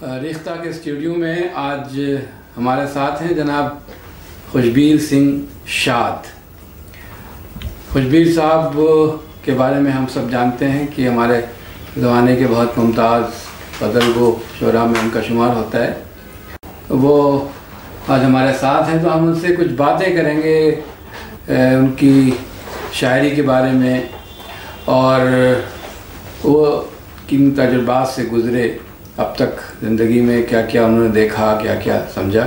रिश्ता के स्टूडियो में आज हमारे साथ हैं जनाब खुशबीर सिंह शाद। खुशबीर साहब के बारे में हम सब जानते हैं कि हमारे ज़माने के बहुत मुमताज़ बदलगो शुरा में उनका शुमार होता है। वो आज हमारे साथ हैं तो हम उनसे कुछ बातें करेंगे उनकी शायरी के बारे में और वो किन तजुर्बात से गुज़रे, अब तक ज़िंदगी में क्या क्या उन्होंने देखा, क्या क्या समझा।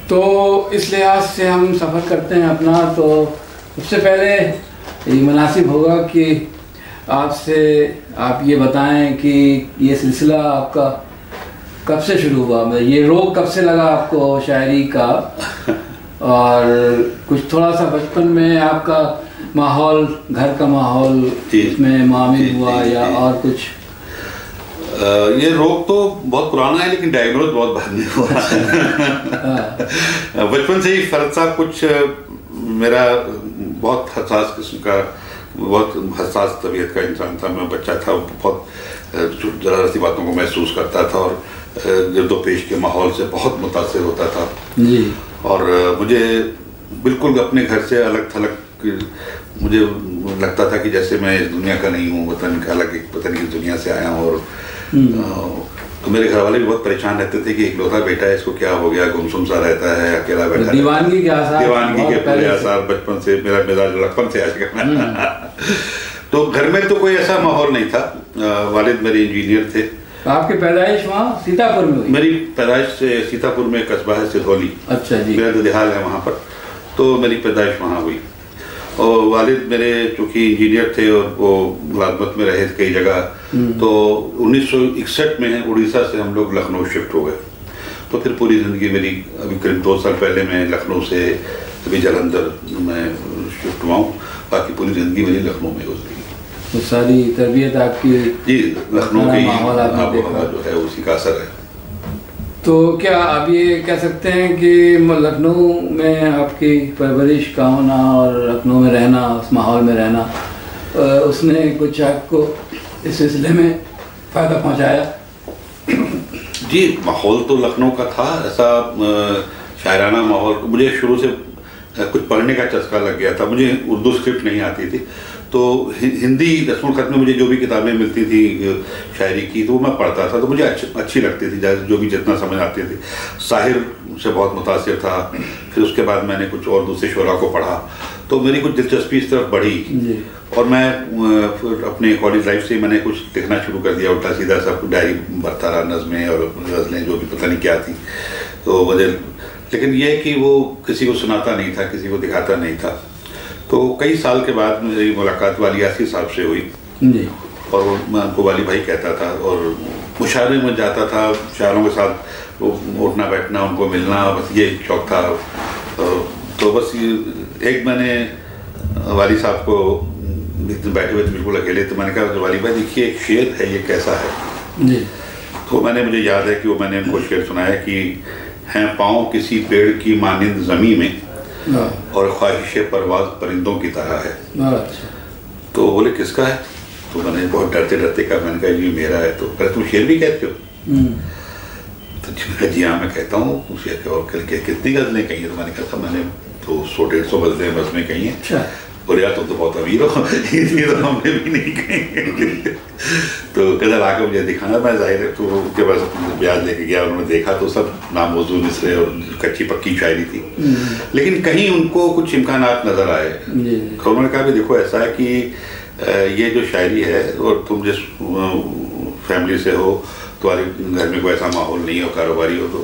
तो इस लिहाज से हम सफ़र करते हैं अपना। तो सबसे पहले ये मुनासिब होगा कि आपसे आप ये बताएं कि ये सिलसिला आपका कब से शुरू हुआ, मतलब ये रोग कब से लगा आपको शायरी का, और कुछ थोड़ा सा बचपन में आपका माहौल, घर का माहौल इसमें मामिल हुआ या और कुछ? ये रोग तो बहुत पुराना है लेकिन डायग्नोज बहुत बाद में हुआ। बचपन से ही फर्ज साहब कुछ मेरा बहुत हसास किस्म का, बहुत हसास तबीयत का इंसान था। मैं बच्चा था, बहुत ज़रा सी बातों को महसूस करता था और गिरदो पेश के माहौल से बहुत मुतासिर होता था जी। और मुझे बिल्कुल अपने घर से अलग थलग मुझे लगता था कि जैसे मैं इस दुनिया का नहीं हूँ, वतन का अलग एक वतन की दुनिया से आया हूँ। और तो मेरे घर वाले भी बहुत परेशान रहते थे कि इकलौता बेटा है, इसको क्या हो गया, गुमसुम सा रहता है, अकेला बैठा। दीवानगी के आसार, दीवानगी के पूरे आसार बचपन से, मेरा मिजाज लड़कपन से आया। तो घर में तो कोई ऐसा माहौल नहीं था। वालिद मेरे इंजीनियर थे। आपकी पैदाइश वहाँ सीतापुर में हुई? मेरी पैदाइश सीतापुर में कस्बा है सिधौली। अच्छा जी। मेरा ददिहाल है वहाँ पर, तो मेरी पैदाइश वहाँ हुई। और वालिद मेरे चूँकि इंजीनियर थे और वो मुलाजमत में रहे कई जगह, तो 1961 में उड़ीसा से हम लोग लखनऊ शिफ्ट हो गए। तो फिर पूरी ज़िंदगी मेरी, अभी करीब 2 साल पहले मैं लखनऊ से अभी जालंधर में शिफ्ट हुआ हूँ। बाकी पूरी ज़िंदगी मेरी लखनऊ में गुजरी। तो सारी तरबियत आपकी जी लखनऊ की माहौल आपने जो है उसी का असर है। तो क्या आप ये कह सकते हैं कि लखनऊ में आपकी परवरिश का होना और लखनऊ में रहना, उस माहौल में रहना, उसने कुछ आपको इस सिलसिले में फ़ायदा पहुंचाया? जी माहौल तो लखनऊ का था ऐसा शायराना माहौल। मुझे शुरू से कुछ पढ़ने का चस्का लग गया था। मुझे उर्दू स्क्रिप्ट नहीं आती थी, तो हिंदी रस्म खत में मुझे जो भी किताबें मिलती थी शायरी की तो वो मैं पढ़ता था, तो मुझे अच्छी लगती थी, जो भी जितना समझ आती थी। साहिर से बहुत मुतासिर था। फिर उसके बाद मैंने कुछ और दूसरे शोरा को पढ़ा, तो मेरी कुछ दिलचस्पी इस तरफ बढ़ी और मैं फिर अपने कॉलेज लाइफ से मैंने कुछ लिखना शुरू कर दिया। उल्टा सीधा सब डायरी भरता रहा, नज़में और गज़लें जो भी पता नहीं क्या थी। तो मुझे लेकिन ये कि वो किसी को सुनाता नहीं था, किसी को दिखाता नहीं था। तो कई साल के बाद मेरी मुलाकात वाली यासीर साहब से हुई जी। और मैं उनको वाली भाई कहता था और मुशायरे में जाता था, शायरों के साथ उठना बैठना, उनको मिलना, बस ये शौक था। तो बस एक मैंने वाली साहब को बैठे हुए थे बिल्कुल अकेले, तो मैंने कहा वाली भाई देखिए एक शेर है, ये कैसा है जी। तो मुझे याद है कि वो मैंने उनको शेर सुनाया कि हैं पाँव किसी पेड़ की मानिंद ज़मी में और ख्वाहिश परवाज परिंदों की तरह है। तो बोले किसका है? तो मैंने बहुत डरते डरते कहा, मैंने कहा ये मेरा है। तो पहले तुम शेर भी कहते हो? तो जी हाँ मैं कहता हूँ। शेर और कितनी गज़लें कही है? तो मैंने कहा था मैंने तो 100-150 गज़लें बस में कही हैं। बोले यार तुम तो बहुत अमीर हो, ये तो हमने भी नहीं कही। तो गज़ल आके मुझे दिखाना, मैं जाहिर है तो उनके पास ब्याज लेके गया। उन्होंने देखा तो सब नामौजूद मिसरे और कच्ची पक्की शायरी थी, लेकिन कहीं उनको कुछ इम्कानात नज़र आए। उन्होंने कहा भी देखो ऐसा है कि ये जो शायरी है और तुम जिस फैमिली से हो, तुम्हारे घर में कोई ऐसा माहौल नहीं हो, कारोबारी हो, तो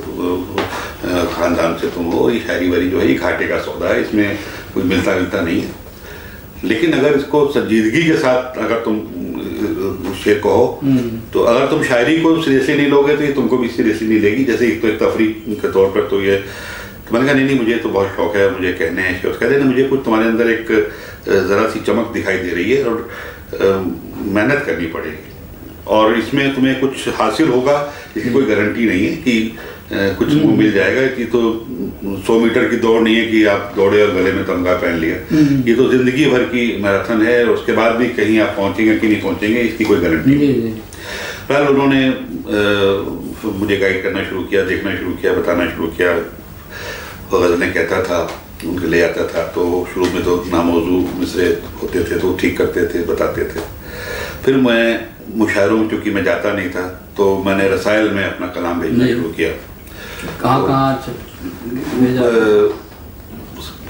ख़ानदान से तुम हो, ये शायरी वारी जो है ये घाटे का सौदा है, इसमें कोई मिलता नहीं है। लेकिन अगर इसको संजीदगी के साथ अगर तुम शेर कहो, तो अगर तुम शायरी को सीरियसली नहीं लोगे तो ये तुमको भी सीरियसली नहीं लेगी। जैसे एक तो एक तफरीह के तौर पर तो ये, तो मैंने कहा नहीं मुझे तो बहुत शौक है, मुझे कहने हैं शेर। कहते हैं मुझे कुछ तुम्हारे अंदर एक ज़रा सी चमक दिखाई दे रही है और मेहनत करनी पड़ेगी और इसमें तुम्हें कुछ हासिल होगा, इसकी कोई गारंटी नहीं है कि कुछ मिल जाएगा। कि तो 100 मीटर की दौड़ नहीं है कि आप दौड़े और गले में तमगा पहन लिया। ये तो जिंदगी भर की मैराथन है और उसके बाद भी कहीं आप पहुंचेंगे कि नहीं पहुंचेंगे इसकी कोई गारंटी नहीं। फिलहाल उन्होंने मुझे गाइड करना शुरू किया, देखना शुरू किया, बताना शुरू किया। वो गज़लें कहता था, उनके ले आता था, तो शुरू में तो नामौजू मिसरे होते थे तो ठीक करते थे, बताते थे। फिर मैं मुशायरों में चूँकि मैं जाता नहीं था तो मैंने रसायल में अपना कलाम भेजना शुरू किया। कहाँ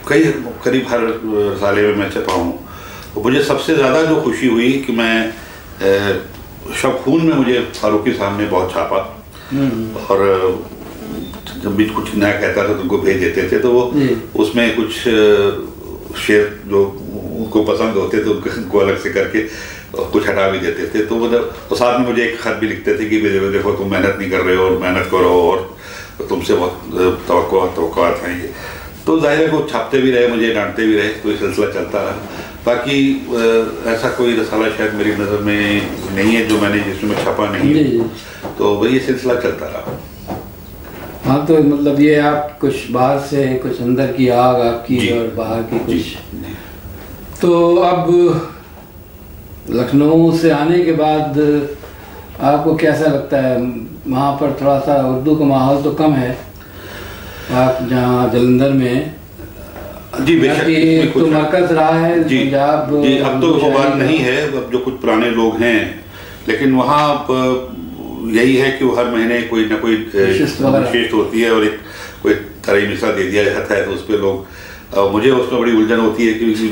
कई करीब हर रसाले में मैं छपा हूँ। मुझे सबसे ज़्यादा जो खुशी हुई कि मैं शब खून में मुझे फारूकी साहब ने बहुत छापा, और जब भी कुछ नया कहता था तो उनको भेज देते थे, तो वो उसमें कुछ शेर जो उनको पसंद होते थे उनको अलग से करके कुछ हटा भी देते थे। तो मतलब तो साथ में मुझे एक खत भी लिखते थे कि देखो तुम मेहनत नहीं कर रहे हो और मेहनत करो और तुमसे बहुत तवक्कुआत हैं ये। तो जाहिर है वो छापते भी रहे, मुझे डांटते भी रहे, कोई सिलसिला चलता रहा। बाकी ऐसा कोई रसाला शायद मेरी नज़र में नहीं है जो मैंने जिसमें छपा नहीं है, तो वही सिलसिला चलता रहा। हाँ, तो मतलब ये आप कुछ बाहर से कुछ अंदर की आग आपकी और बाहर की कुछ। तो अब लखनऊ से आने के बाद आपको कैसा लगता है? वहाँ पर थोड़ा सा उर्दू का माहौल तो कम है, आप जहाँ जलंधर में जी बेशक तो मरकज रहा है पंजाब। जी अब तो वो बात नहीं है, अब जो कुछ पुराने लोग हैं, लेकिन वहाँ यही है कि वो हर महीने कोई ना कोई विशिष्ट होती है और एक कोई तरह मिसा दे दिया जाता है, तो उस पर लोग मुझे उसमें बड़ी उलझन होती है क्योंकि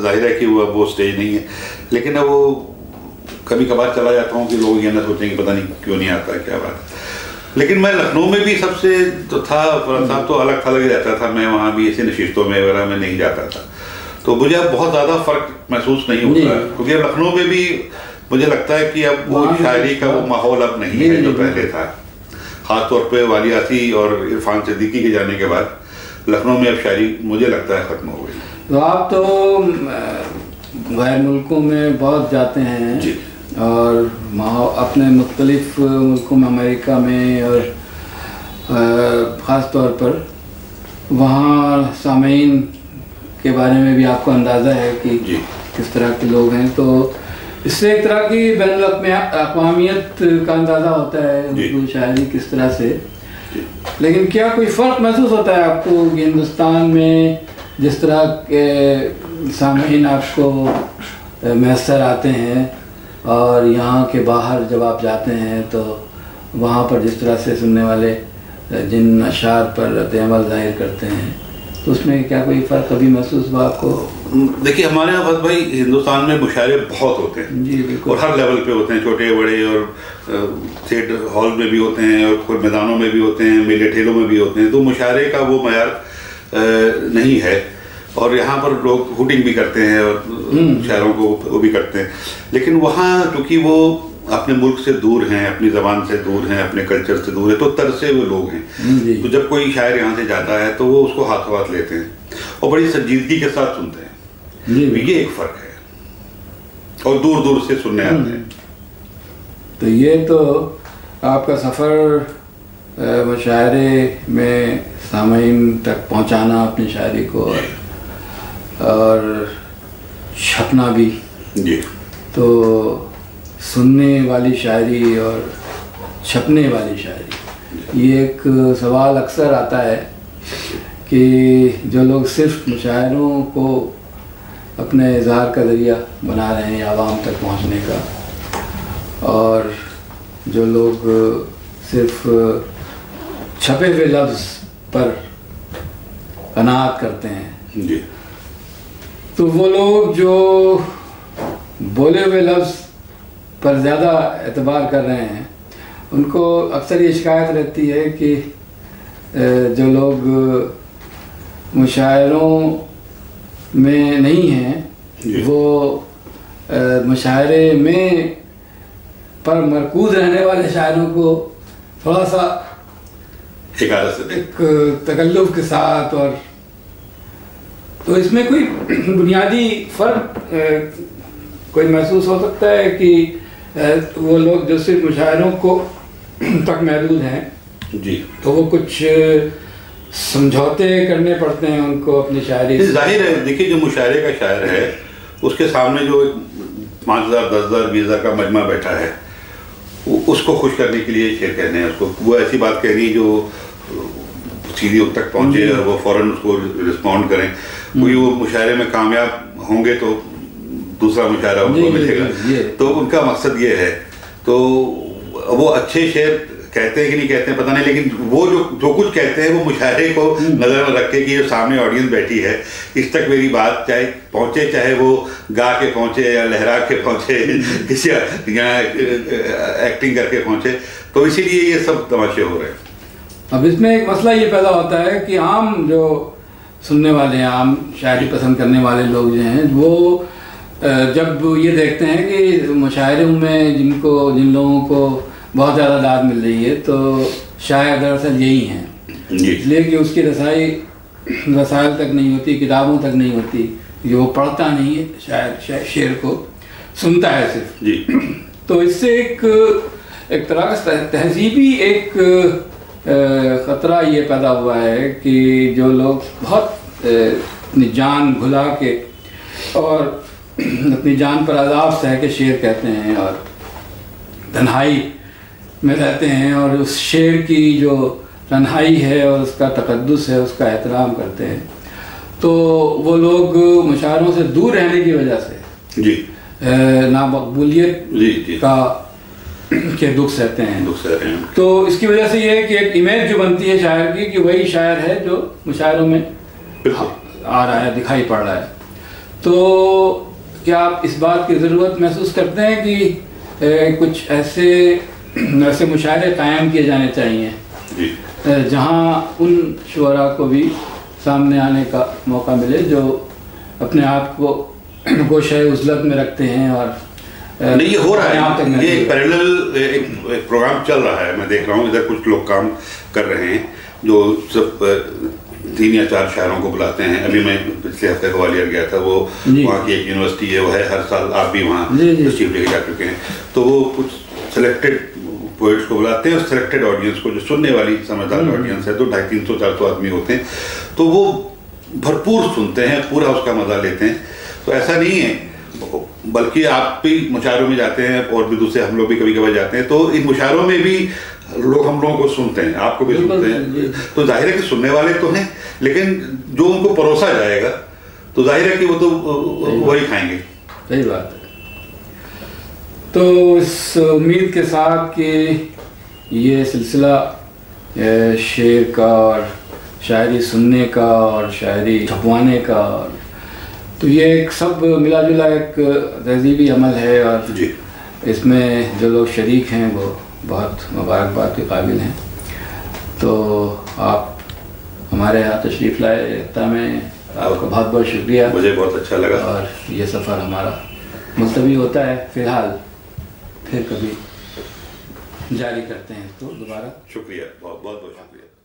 जाहिर है कि वो स्टेज नहीं है। लेकिन अब वो कभी कभार चला जाता हूँ कि लोग ये ना सोचेंगे पता नहीं क्यों नहीं आता, क्या बात है। लेकिन मैं लखनऊ में भी सबसे तो था तो अलग थलग ही रहता था, मैं वहाँ भी ऐसे नशिस्तों में वगैरह में नहीं जाता था, तो मुझे अब बहुत ज़्यादा फ़र्क महसूस नहीं होता है, क्योंकि लखनऊ में भी मुझे लगता है कि अब वो शायरी का वो माहौल अब नहीं है जो पहले था। ख़ासतौर पे वाली आसी और इरफान सिद्दीकी के जाने के बाद लखनऊ में अब शायरी मुझे लगता है ख़त्म हो गई। तो आप तो गैर मुल्कों में बहुत जाते हैं जी, और अपने मुख्तलिफ मुल्कों में, अमेरिका में, और ख़ास तौर पर वहाँ सामीन के बारे में भी आपको अंदाज़ा है कि किस तरह के लोग हैं, तो इससे एक तरह की बैनुल अक़वामियत का अंदाज़ा होता है उर्दू शायरी किस तरह से। लेकिन क्या कोई फ़र्क महसूस होता है आपको कि हिंदुस्तान में जिस तरह के सामीन आपको मैसर आते हैं और यहाँ के बाहर जब आप जाते हैं तो वहाँ पर जिस तरह से सुनने वाले जिन अशार पर रद्द-ए-अमल ज़ाहिर करते हैं, तो उसमें क्या कोई फ़र्क कभी महसूस हुआ आपको? देखिए हमारे यहाँ बस भाई हिंदुस्तान में मुशायरे बहुत होते हैं जी, बिल्कुल, और हर लेवल पे होते हैं, छोटे बड़े, और थिएटर हॉल में भी होते हैं और खुद मैदानों में भी होते हैं, मेले ठेलों में भी होते हैं, तो मुशायरे का वो मयार नहीं है। और यहाँ पर लोग हुटिंग भी करते हैं और शायरों को वो भी करते हैं, लेकिन वहाँ क्योंकि वो अपने मुल्क से दूर हैं, अपनी ज़बान से दूर हैं, अपने कल्चर से दूर है, तो तरसे वो लोग हैं। तो जब कोई शायर यहाँ से जाता है तो वो उसको हाथों हाथ लेते हैं और बड़ी संजीदगी के साथ सुनते हैं। ये एक फ़र्क है, और दूर दूर से सुनने आते हैं। तो ये तो आपका सफ़र मुशायरे में सामीन तक पहुँचाना अपनी शायरी को और छपना भी जी, तो सुनने वाली शायरी और छपने वाली शायरी, ये एक सवाल अक्सर आता है कि जो लोग सिर्फ मुशायरों को अपने इज़हार का ज़रिया बना रहे हैं आवाम तक पहुंचने का, और जो लोग सिर्फ छपे हुए लफ्ज़ पर कनाअत करते हैं जी, तो वो लोग जो बोले हुए लफ्ज़ पर ज़्यादा एतबार कर रहे हैं, उनको अक्सर ये शिकायत रहती है कि जो लोग मुशायरों में नहीं हैं वो मुशायरे में पर मरकूज़ रहने वाले शायरों को थोड़ा सा एक तकल्लुफ़ के साथ, और तो इसमें कोई बुनियादी फ़र्क कोई महसूस हो सकता है कि वो लोग जो सिर्फ मुशायरों को तक महदूद हैं जी, तो वो कुछ समझौते करने पड़ते हैं उनको अपनी शायरी। जाहिर है, देखिए जो मुशायरे का शायर है उसके सामने जो 5,000, 10,000, 20,000 का मजमा बैठा है, उसको खुश करने के लिए शेर कहने हैं उसको, वो ऐसी बात कह रही है जो सीधी उन तक पहुंचे और वो फौरन उसको रिस्पॉन्ड करें। कोई वो मुशायरे में कामयाब होंगे तो दूसरा मुशायरा उनको मिलेगा, तो उनका मकसद ये है। तो वो अच्छे शेर कहते हैं कि नहीं कहते हैं पता नहीं, लेकिन वो जो कुछ कहते हैं वो मुशायरे को नजर में रख के कि जो सामने ऑडियंस बैठी है इस तक मेरी बात चाहे पहुंचे, चाहे वो गा के पहुंचे या लहरा के पहुंचे किसी या एक्टिंग करके पहुंचे, तो इसीलिए ये सब तमाशे हो रहे हैं। अब इसमें एक मसला ये पैदा होता है कि आम जो सुनने वाले हैं, आम शायरी पसंद करने वाले लोग जो हैं, वो जब ये देखते हैं कि मुशायरे में जिन लोगों को बहुत ज़्यादा दाद मिल रही है, तो शायर दरअसल यही हैं, इसलिए कि उसकी रसायल तक नहीं होती, किताबों तक नहीं होती, कि वो पढ़ता नहीं है, शायर शेर को सुनता है सिर्फ जी। तो इससे एक तरह का तहजीबी एक ख़तरा ये पैदा हुआ है कि जो लोग बहुत अपनी जान भुला के और अपनी जान पर अज़ाब सह के शेर कहते हैं और तन्हाई में रहते हैं और उस शेर की जो तन्हाई है और उसका तकद्दुस है उसका एहतराम करते हैं, तो वो लोग मुशायरों से दूर रहने की वजह से जी नामकबूलियत के दुख सहते हैं। तो इसकी वजह से ये है कि एक इमेज जो बनती है शायर की कि वही शायर है जो मुशायरों में आ रहा है, दिखाई पड़ रहा है। तो क्या आप इस बात की ज़रूरत महसूस करते हैं कि कुछ ऐसे मुशायरे कायम किए जाने चाहिए जहां उन शुअरा को भी सामने आने का मौका मिले जो अपने आप को गोशे उज़लत में रखते हैं? और नहीं, ये हो रहा है, ये पैरेलल एक प्रोग्राम चल रहा है, मैं देख रहा हूँ इधर कुछ लोग काम कर रहे हैं जो सब 3 या 4 शायरों को बुलाते हैं। अभी मैं पिछले हफ्ते ग्वालियर गया था, वो वहाँ की एक यूनिवर्सिटी है, वो है, हर साल आप भी वहाँ तशरीफ लेके जा चुके हैं, तो वो कुछ सेलेक्टेड पोइट्स को बुलाते हैं और सेलेक्टेड ऑडियंस को, जो सुनने वाली समझदार ऑडियंस है, तो 250, 300, 400 आदमी होते हैं, तो वो भरपूर सुनते हैं, पूरा उसका मजा लेते हैं। तो ऐसा नहीं है, बल्कि आप भी मुशायरों में जाते हैं और भी दूसरे हम लोग भी कभी कभी जाते हैं, तो इन मुशायरों में भी लोग हम लोगों को सुनते हैं, आपको भी सुनते हैं, तो जाहिर है कि सुनने वाले तो हैं, लेकिन जो उनको परोसा जाएगा तो जाहिर है कि वो तो वही खाएंगे। सही बात है। तो इस उम्मीद के साथ कि ये सिलसिला शेर का और शायरी सुनने का और शायरी छपवाने का, तो ये एक सब मिला जुला एक तहजीबी अमल है और इसमें जो लोग शरीक हैं वो बहुत मुबारकबाद के काबिल हैं। तो आप हमारे यहाँ तशरीफ़ लाए एकता में, आपका बहुत बहुत शुक्रिया। मुझे बहुत अच्छा लगा और ये सफ़र हमारा मुलतवी होता है फ़िलहाल, फिर कभी जारी करते हैं तो दोबारा। शुक्रिया, बहुत बहुत शुक्रिया।